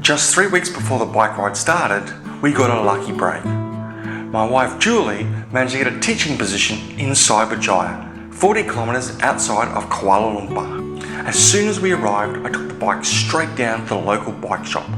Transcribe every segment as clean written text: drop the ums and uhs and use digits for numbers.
Just 3 weeks before the bike ride started, we got a lucky break. My wife Julie managed to get a teaching position in Cyberjaya, 40 kilometres outside of Kuala Lumpur. As soon as we arrived, I took the bike straight down to the local bike shop.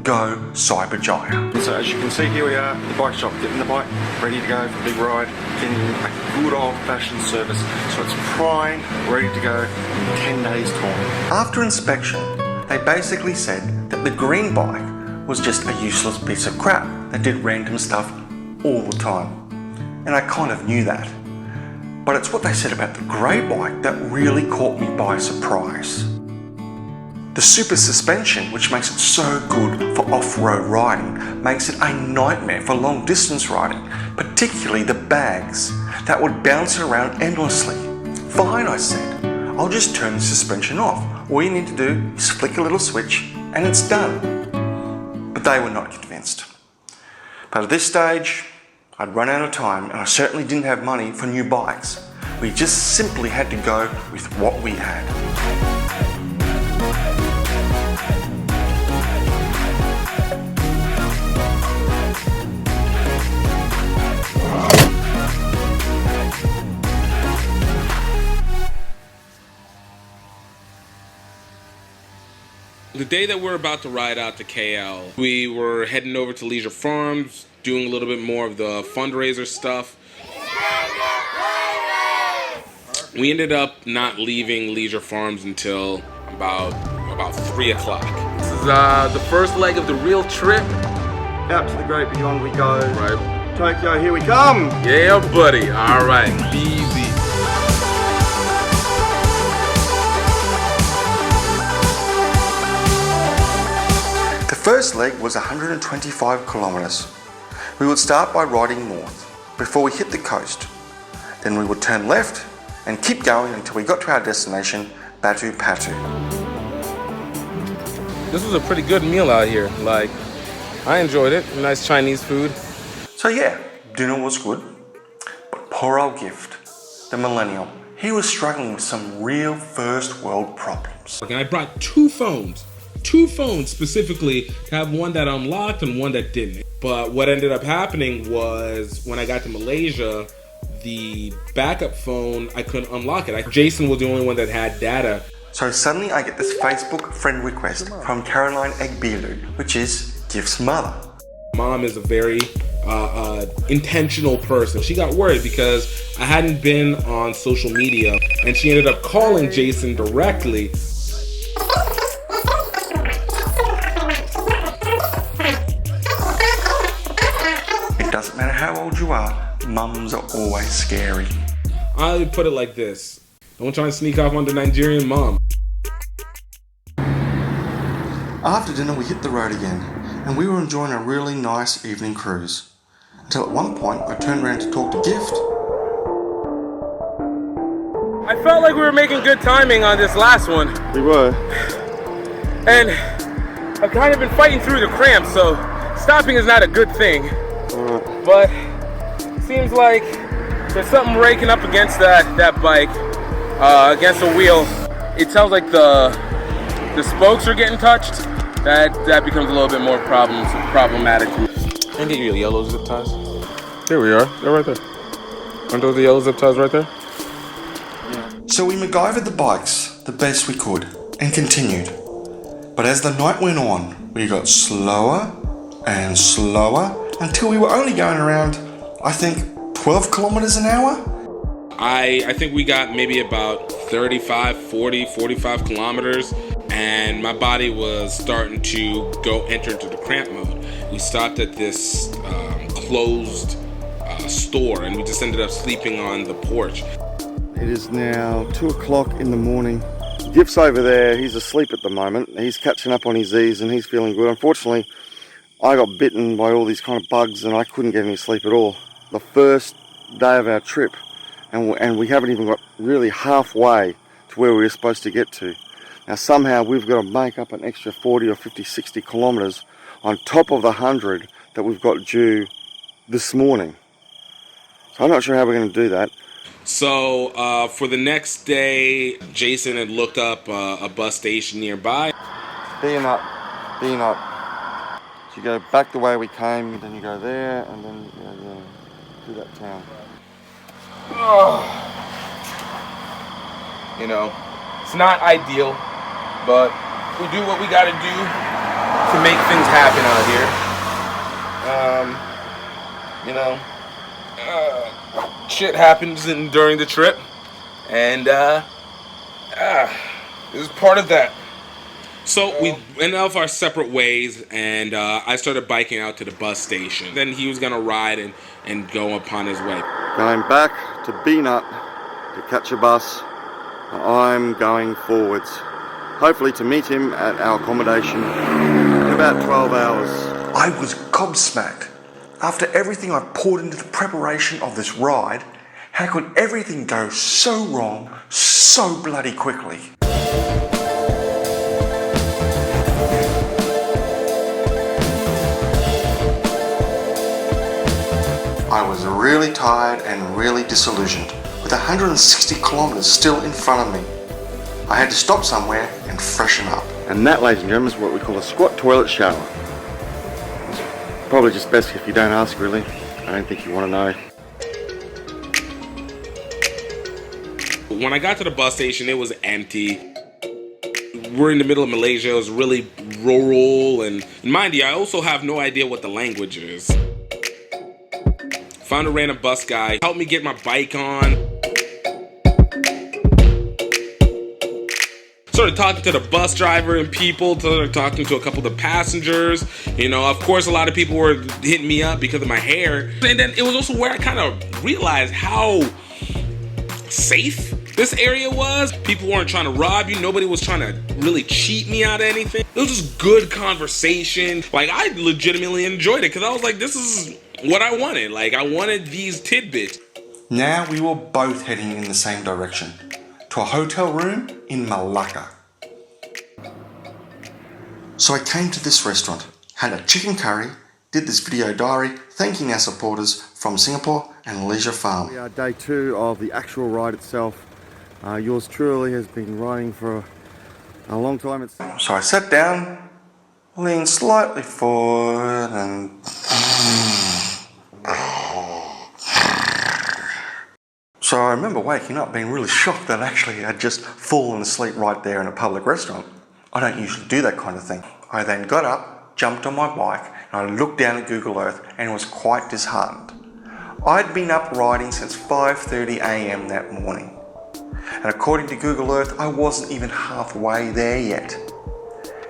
Go Cyberjaya. So as you can see, here we are at the bike shop, getting the bike ready to go for a big ride, getting a good old-fashioned service, so it's primed, ready to go in 10 days' time. After inspection, they basically said that the green bike was just a useless piece of crap that did random stuff all the time. And I kind of knew that. But it's what they said about the grey bike that really caught me by surprise. The super suspension, which makes it so good for off-road riding, makes it a nightmare for long distance riding, particularly the bags that would bounce around endlessly. Fine, I said, I'll just turn the suspension off. All you need to do is flick a little switch and it's done. But they were not convinced. But at this stage, I'd run out of time and I certainly didn't have money for new bikes. We just simply had to go with what we had. The day that we're about to ride out to KL, we were heading over to Leisure Farms, doing a little bit more of the fundraiser stuff. We ended up not leaving Leisure Farms until about 3 o'clock. This is the first leg of the real trip. Out to the great beyond we go. Right. Tokyo, here we come. Yeah, buddy. All right. Easy. The first leg was 125 kilometres. We would start by riding north before we hit the coast. Then we would turn left and keep going until we got to our destination, Batu Patu. This was a pretty good meal out here. Like, I enjoyed it. Nice Chinese food. So yeah, dinner was good. But poor old Gift, the millennial, he was struggling with some real first world problems. And I brought two phones specifically to have one that unlocked and one that didn't. But what ended up happening was when I got to Malaysia, the backup phone, I couldn't unlock it. Jason was the only one that had data. So suddenly I get this Facebook friend request from Caroline Egbilu, which is Gift's mother. Mom is a very intentional person. She got worried because I hadn't been on social media, and she ended up calling Jason directly. Doesn't matter how old you are, mums are always scary. I would put it like this. Don't try and sneak off on the Nigerian mom. After dinner we hit the road again, and we were enjoying a really nice evening cruise. Until at one point I turned around to talk to Gift. I felt like we were making good timing on this last one. We were. And I've kind of been fighting through the cramps, so stopping is not a good thing. But it seems like there's something raking up against that bike, against the wheel. It sounds like the spokes are getting touched. That becomes a little bit more problematic. Can I get you yellow zip ties? Here we are. They're right there. Aren't those the yellow zip ties right there? So we MacGyvered the bikes the best we could and continued. But as the night went on, we got slower and slower until we were only going around, I think, 12 kilometers an hour? I think we got maybe about 35, 40, 45 kilometers, and my body was starting to enter into the cramp mode. We stopped at this closed store, and we just ended up sleeping on the porch. It is now 2 o'clock in the morning. Gift's over there, he's asleep at the moment. He's catching up on his Z's and he's feeling good. Unfortunately, I got bitten by all these kind of bugs and I couldn't get any sleep at all. The first day of our trip, and we haven't even got really halfway to where we were supposed to get to. Now somehow we've got to make up an extra 40 or 50, 60 kilometres on top of the 100 that we've got due this morning. So I'm not sure how we're going to do that. So for the next day, Jason had looked up a bus station nearby. Beam up, beam up. So you go back the way we came, then you go there, and then you know, to that town. You know, it's not ideal, but we do what we gotta do to make things happen out here. You know, shit happens during the trip, and this is part of that. So we went off our separate ways, and I started biking out to the bus station. Then he was gonna ride and go upon his way. Going back to B-Nut to catch a bus. I'm going forwards, hopefully to meet him at our accommodation in about 12 hours. I was gobsmacked. After everything I poured into the preparation of this ride, how could everything go so wrong so bloody quickly? I was really tired and really disillusioned, with 160 kilometres still in front of me. I had to stop somewhere and freshen up. And that, ladies and gentlemen, is what we call a squat toilet shower. It's probably just best if you don't ask, really. I don't think you want to know. When I got to the bus station, it was empty. We're in the middle of Malaysia. It was really rural, and mind you, I also have no idea what the language is. Found a random bus guy, helped me get my bike on. Started talking to the bus driver and people, started talking to a couple of the passengers. You know, of course, a lot of people were hitting me up because of my hair. And then it was also where I kind of realized how safe this area was. People weren't trying to rob you. Nobody was trying to really cheat me out of anything. It was just good conversation. Like, I legitimately enjoyed it because I was like, this is what I wanted. Like, I wanted these tidbits. Now we were both heading in the same direction, to a hotel room in Malacca. So I came to this restaurant, had a chicken curry, did this video diary thanking our supporters from Singapore and Leisure Farm. We are day 2 of the actual ride itself. Yours truly has been riding for a long time. So I sat down, leaned slightly forward and... So I remember waking up being really shocked that actually I'd just fallen asleep right there in a public restaurant. I don't usually do that kind of thing. I then got up, jumped on my bike, and I looked down at Google Earth and was quite disheartened. I'd been up riding since 5:30 a.m. that morning. And according to Google Earth, I wasn't even halfway there yet.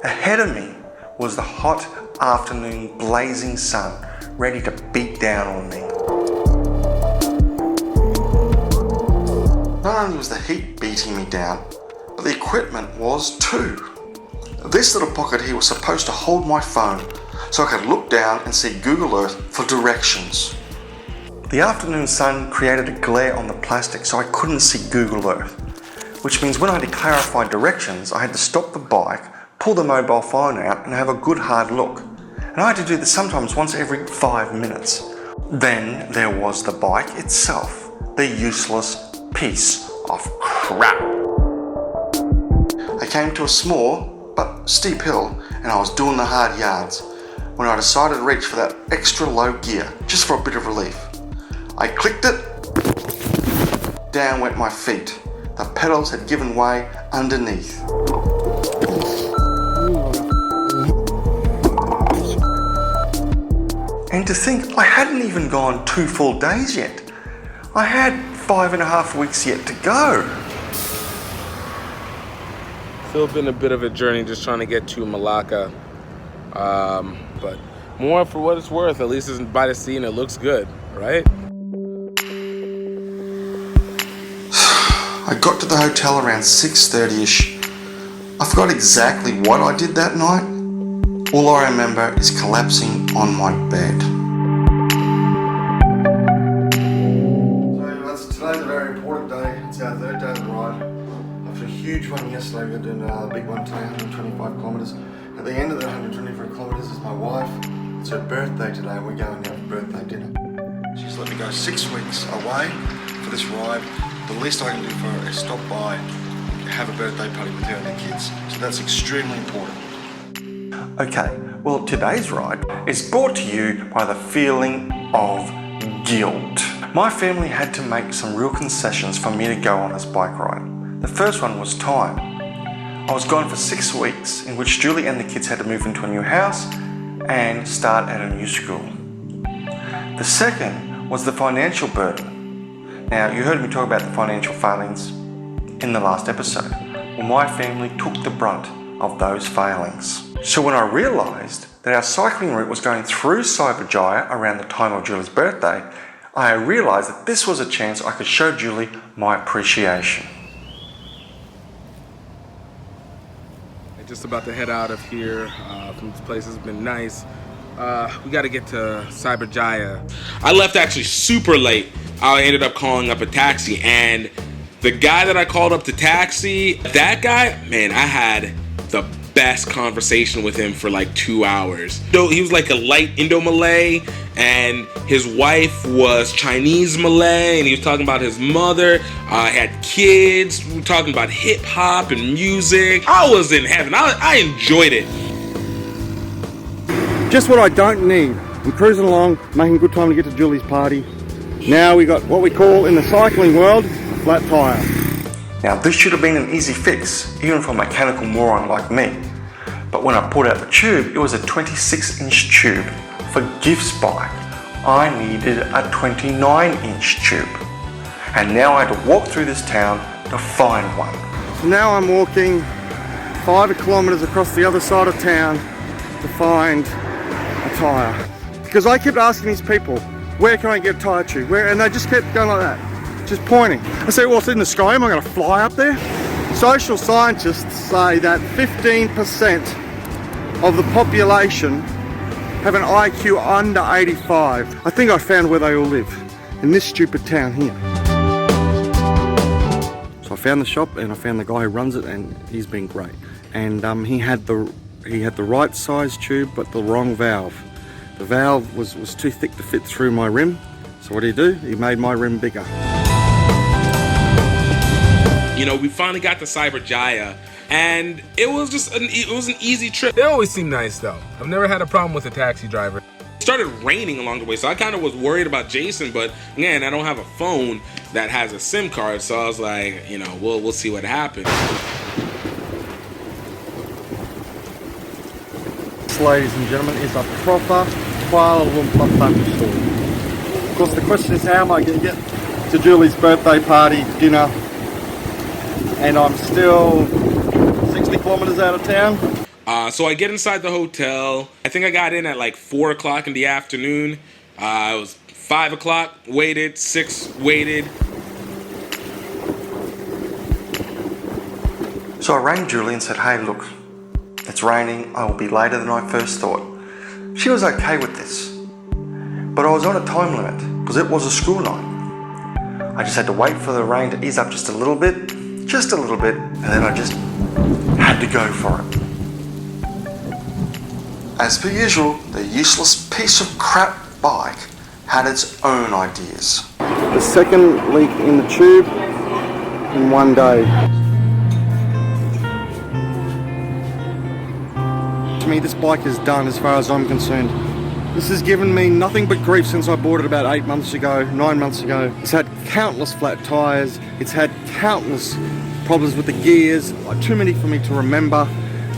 Ahead of me was the hot afternoon blazing sun, ready to beat down on me. Not only was the heat beating me down, but the equipment was too. This little pocket here was supposed to hold my phone, so I could look down and see Google Earth for directions. The afternoon sun created a glare on the plastic so I couldn't see Google Earth, which means when I had to clarify directions, I had to stop the bike, pull the mobile phone out and have a good hard look. And I had to do this sometimes once every 5 minutes. Then there was the bike itself, the useless piece of crap. I came to a small but steep hill and I was doing the hard yards when I decided to reach for that extra low gear just for a bit of relief. I clicked it, down went my feet. The pedals had given way underneath. And to think I hadn't even gone 2 full days yet. I had 5.5 weeks yet to go. Still been a bit of a journey just trying to get to Malacca. But more for what it's worth, at least it's by the sea and it looks good, right? I got to the hotel around 6:30ish. I forgot exactly what I did that night. All I remember is collapsing on my bed. So today's a very important day. It's our 3rd day of the ride. After a huge one yesterday, we're going to do another big one today, 125 kilometres. At the end of the 125 kilometres is my wife. It's her birthday today and we're going out for birthday dinner. She's let me go 6 weeks away for this ride. The least I can do for her is stop by and have a birthday party with her and the kids. So that's extremely important. Okay, Well, today's ride is brought to you by the feeling of guilt. My family had to make some real concessions for me to go on this bike ride. The first one was time. I was gone for 6 weeks, in which Julie and the kids had to move into a new house and start at a new school. The second was the financial burden. Now, you heard me talk about the financial failings in the last episode. Well, my family took the brunt of those failings. So when I realised that our cycling route was going through Cyberjaya around the time of Julie's birthday, I realised that this was a chance I could show Julie my appreciation. Just about to head out of here. From this place has been nice. We got to get to Cyberjaya. I left actually super late. I ended up calling up a taxi, and the guy that I called up to taxi, that guy, man, I had the best conversation with him for like 2 hours. So he was like a light Indo-Malay, and his wife was Chinese Malay, and he was talking about his mother, had kids. We were talking about hip hop and music. I was in heaven. I enjoyed it. Just what I don't need. I'm cruising along, making good time to get to Julie's party. Now we got what we call in the cycling world, a flat tyre. Now, this should have been an easy fix, even for a mechanical moron like me. But when I pulled out the tube, it was a 26-inch tube. For Gift's bike, I needed a 29-inch tube. And now I had to walk through this town to find one. So now I'm walking 5 kilometres across the other side of town to find a tyre. Because I kept asking these people, where can I get a tyre tube? Where? And they just kept going like that, just pointing. I say, well, it's in the sky, am I going to fly up there? Social scientists say that 15% of the population have an IQ under 85. I think I found where they all live, in this stupid town here. So I found the shop and I found the guy who runs it, and he's been great. And he had the right size tube but the wrong valve. The valve was too thick to fit through my rim. So what did he do? He made my rim bigger. You know, we finally got to Cyberjaya, and it was just an easy trip. They always seem nice though. I've never had a problem with a taxi driver. It started raining along the way, so I kind of was worried about Jason, but again, I don't have a phone that has a SIM card, so I was like, you know, we'll see what happens. This, ladies and gentlemen, is a proper Kuala Lumpur thunderstorm. Of course, the question is, how am I going to get to Julie's birthday party dinner? And I'm still 60 kilometers out of town. So I get inside the hotel. I think I got in at like 4 o'clock in the afternoon. It was 5 o'clock, waited, 6, waited. So I rang Julie and said, hey, look, it's raining. I will be later than I first thought. She was okay with this. But I was on a time limit because it was a school night. I just had to wait for the rain to ease up just a little bit, and then I just had to go for it. As per usual, the useless piece of crap bike had its own ideas. The second leak in the tube in one day. To me, this bike is done as far as I'm concerned. This has given me nothing but grief since I bought it about 9 months ago. It's had countless flat tyres, it's had countless problems with the gears, like too many for me to remember.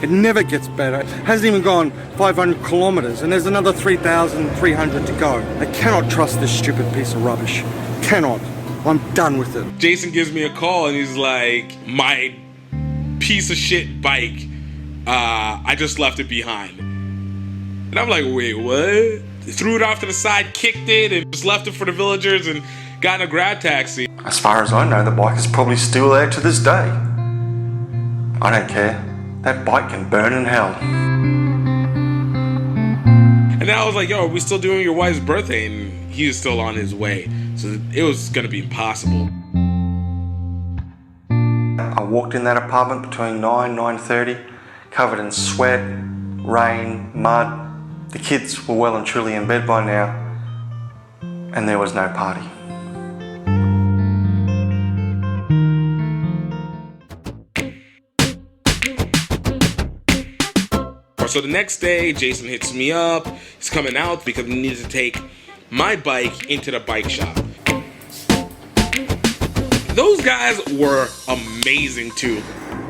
It never gets better. It hasn't even gone 500 kilometers and there's another 3,300 to go. I cannot trust this stupid piece of rubbish. Cannot. I'm done with it. Jason gives me a call and he's like, my piece of shit bike, I just left it behind. And I'm like, wait, what? Threw it off to the side, kicked it, and just left it for the villagers and got in a grab taxi. As far as I know, the bike is probably still there to this day. I don't care. That bike can burn in hell. And then I was like, yo, are we still doing your wife's birthday? And he was still on his way. So it was gonna be impossible. I walked in that apartment between 9:30, covered in sweat, rain, mud. The kids were well and truly in bed by now, and there was no party. So the next day, Jason hits me up. He's coming out because he needed to take my bike into the bike shop. Those guys were amazing too.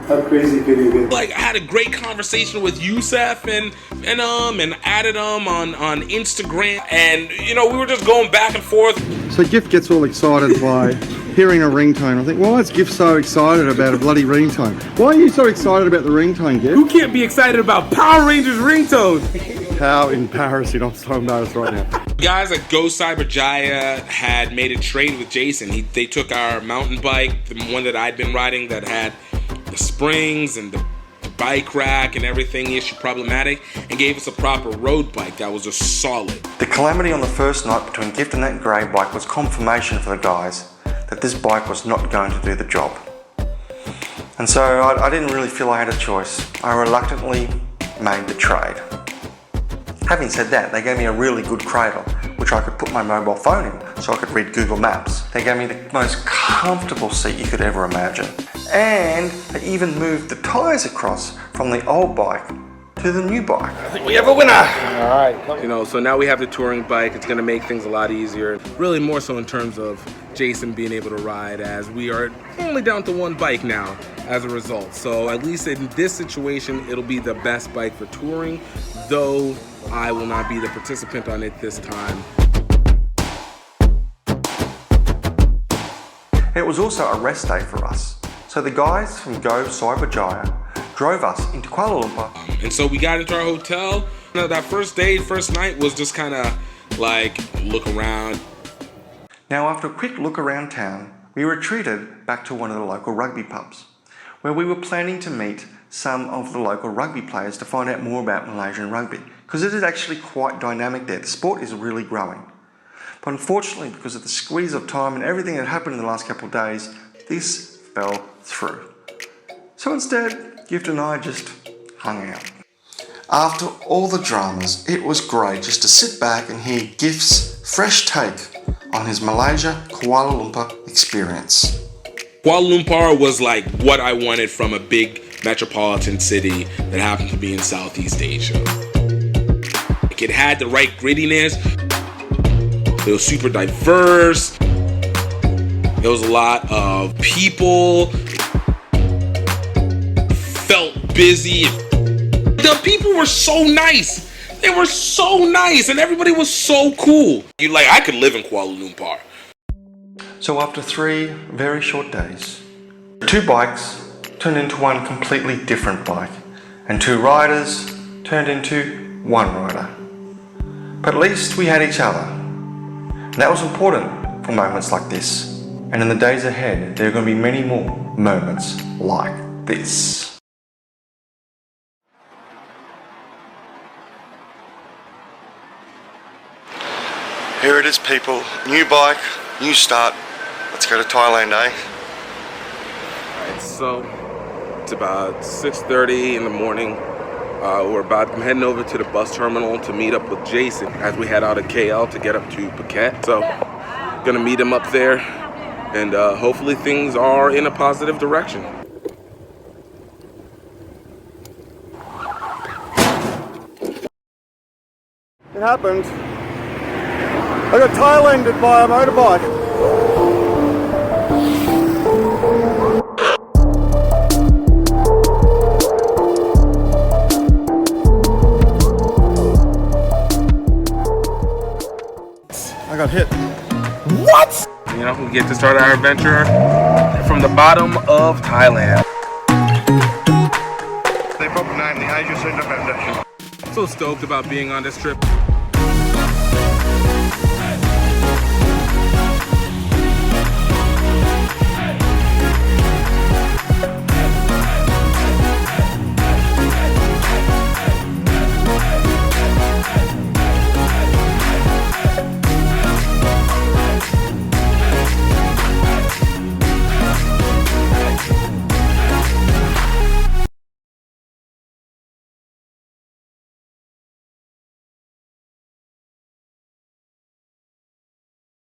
How crazy could you get? Like, I had a great conversation with Youssef and added him on Instagram, and you know, we were just going back and forth. So Gift gets all excited by hearing a ringtone. I think, why is Gift so excited about a bloody ringtone? Why are you so excited about the ringtone, Gift? Who can't be excited about Power Rangers ringtones? How embarrassing. I'm so embarrassed right now. Guys at Go Cyberjaya had made a trade with Jason. They took our mountain bike, the one that I'd been riding that had the springs and the bike rack and everything issue problematic, and gave us a proper road bike that was just solid. The calamity on the first night between Gift and that grey bike was confirmation for the guys that this bike was not going to do the job. And so I didn't really feel I had a choice. I reluctantly made the trade. Having said that, they gave me a really good cradle, which I could put my mobile phone in so I could read Google Maps. They gave me the most comfortable seat you could ever imagine. And they even moved the tyres across from the old bike to the new bike. I think we have a winner! Alright. You know, so now we have the touring bike. It's gonna make things a lot easier. Really more so in terms of Jason being able to ride, as we are only down to one bike now as a result. So at least in this situation, it'll be the best bike for touring, though I will not be the participant on it this time. It was also a rest day for us. So the guys from Go Cyberjaya drove us into Kuala Lumpur. And so we got into our hotel. You know, that first night was just kind of like look around. Now after a quick look around town, we retreated back to one of the local rugby pubs, where we were planning to meet some of the local rugby players to find out more about Malaysian rugby, because it is actually quite dynamic there. The sport is really growing. But unfortunately, because of the squeeze of time and everything that happened in the last couple of days, this fell through. So instead, Gift and I just hung out. After all the dramas, it was great just to sit back and hear Gift's fresh take on his Malaysia Kuala Lumpur experience. Kuala Lumpur was like what I wanted from a big metropolitan city that happened to be in Southeast Asia. Like, it had the right grittiness. It was super diverse. There was a lot of people. Felt busy. The people were so nice. They were so nice, and everybody was so cool. I could live in Kuala Lumpur. So after 3 very short days, 2 bikes turned into one completely different bike, and 2 riders turned into 1 rider. But at least we had each other. And that was important for moments like this. And in the days ahead, there are going to be many more moments like this. Here it is, people. New bike, new start. Let's go to Thailand, eh? Alright, so it's about 6:30 in the morning. I'm heading over to the bus terminal to meet up with Jason as we head out of KL to get up to Phuket. So, gonna meet him up there, and hopefully things are in a positive direction. It happened. I got Thailanded by a motorbike. I got hit. What? You know, we get to start our adventure from the bottom of Thailand. They probably named the Asia Centre Foundation. So stoked about being on this trip.